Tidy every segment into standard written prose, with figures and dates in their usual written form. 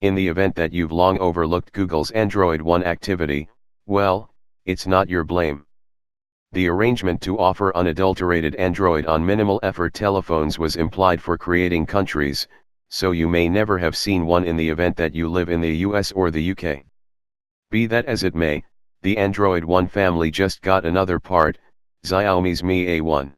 In the event that you've long overlooked Google's Android One activity, well, it's not your blame. The arrangement to offer unadulterated Android on minimal effort telephones was implied for creating countries, so you may never have seen one in the event that you live in the US or the UK. Be that as it may, the Android One family just got another part, Xiaomi's Mi A1.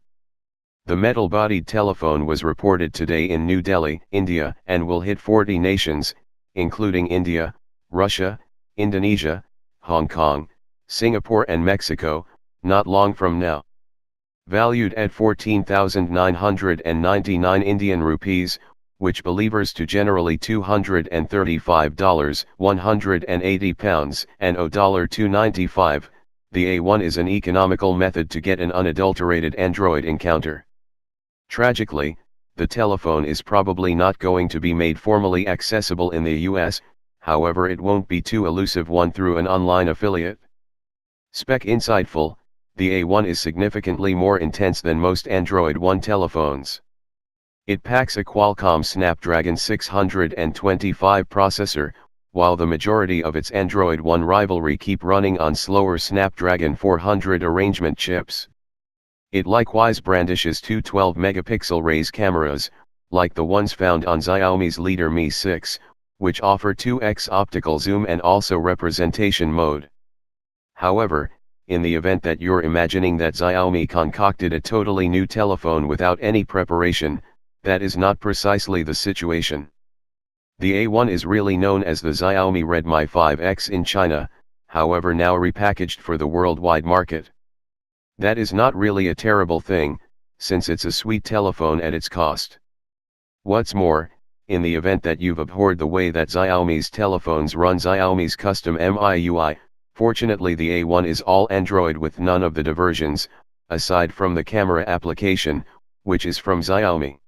The metal-bodied telephone was reported today in New Delhi, India, and will hit 40 nations, including India, Russia, Indonesia, Hong Kong, Singapore and Mexico, not long from now. Valued at 14,999 Indian rupees, which believers to generally $235, 180 pounds, and $295, the A1 is an economical method to get an unadulterated Android encounter. Tragically, the telephone is probably not going to be made formally accessible in the US, however it won't be too elusive one through an online affiliate. Spec insightful, the A1 is significantly more intense than most Android One telephones. It packs a Qualcomm Snapdragon 625 processor, while the majority of its Android One rivalry keep running on slower Snapdragon 400 arrangement chips. It likewise brandishes two 12-megapixel raise cameras, like the ones found on Xiaomi's leader Mi 6, which offer 2x optical zoom and also representation mode. However, in the event that you're imagining that Xiaomi concocted a totally new telephone without any preparation, that is not precisely the situation. The A1 is really known as the Xiaomi Redmi 5X in China, however now repackaged for the worldwide market. That is not really a terrible thing, since it's a sweet telephone at its cost. What's more, in the event that you've abhorred the way that Xiaomi's telephones run Xiaomi's custom MIUI, fortunately the A1 is all Android with none of the diversions, aside from the camera application, which is from Xiaomi.